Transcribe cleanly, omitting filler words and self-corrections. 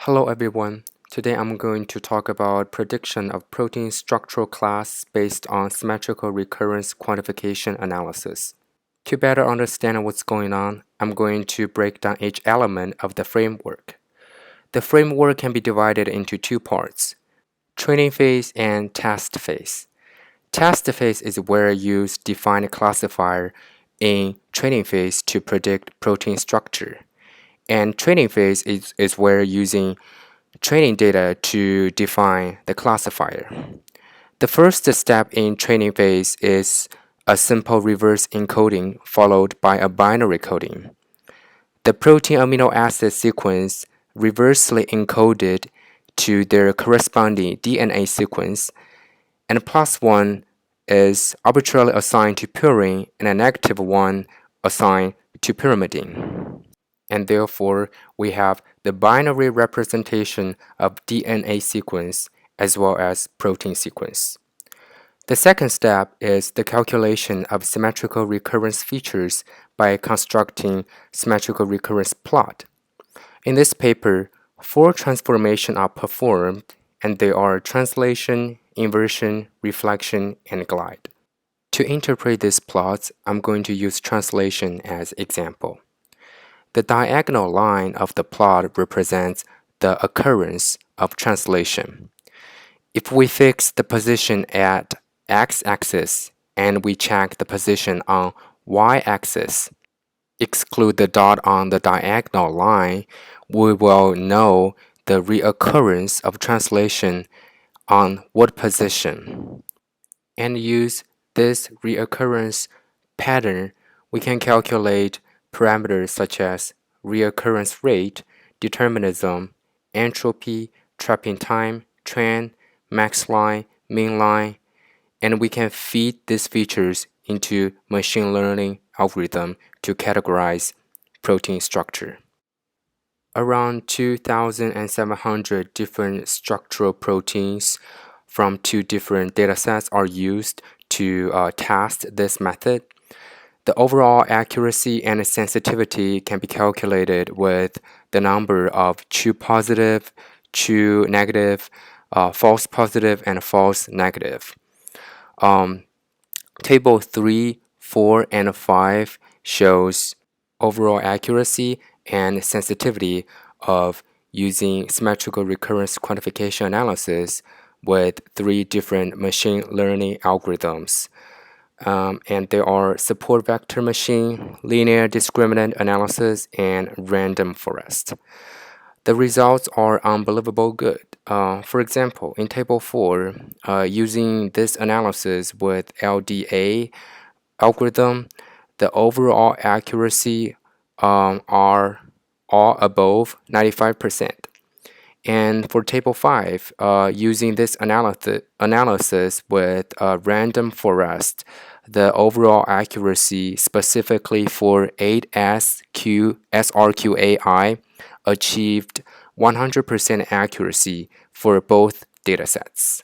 Hello everyone. Today I'm going to talk about prediction of protein structural class based on symmetrical recurrence quantification analysis. To better understand what's going on, I'm going to break down each element of the framework. The framework can be divided into two parts: training phase and test phase. Test phase is where you define a classifier in training phase to predict protein structure. And training phase is where using training data to define the classifier. The first step in training phase is a simple reverse encoding followed by a binary coding. The protein amino acid sequence reversely encoded to their corresponding DNA sequence, and +1 is arbitrarily assigned to purine and a -1 assigned to pyrimidine. And therefore, we have the binary representation of DNA sequence as well as protein sequence. The second step is the calculation of symmetrical recurrence features by constructing symmetrical recurrence plot. In this paper, 4 transformations are performed, and they are translation, inversion, reflection, and glide. To interpret these plots, I'm going to use translation as example. The diagonal line of the plot represents the occurrence of translation. If we fix the position at x-axis and we check the position on y-axis, exclude the dot on the diagonal line, we will know the reoccurrence of translation on what position. And use this reoccurrence pattern, we can calculate parameters such as reoccurrence rate, determinism, entropy, trapping time, trend, max line, min line, and we can feed these features into machine learning algorithm to categorize protein structure. Around 2,700 different structural proteins from 2 different datasets are used to test this method. The overall accuracy and sensitivity can be calculated with the number of true positive, true negative, false positive, and false negative. Table 3, 4, and 5 shows overall accuracy and sensitivity of using symmetrical recurrence quantification analysis with 3 different machine learning algorithms. And there are support vector machine, linear discriminant analysis, and random forest. The results are unbelievable good. For example, in Table 4, using this analysis with LDA algorithm, the overall accuracy are all above 95%. And for Table 5, using this analysis with random forest, the overall accuracy specifically for 8SRQAI achieved 100% accuracy for both datasets.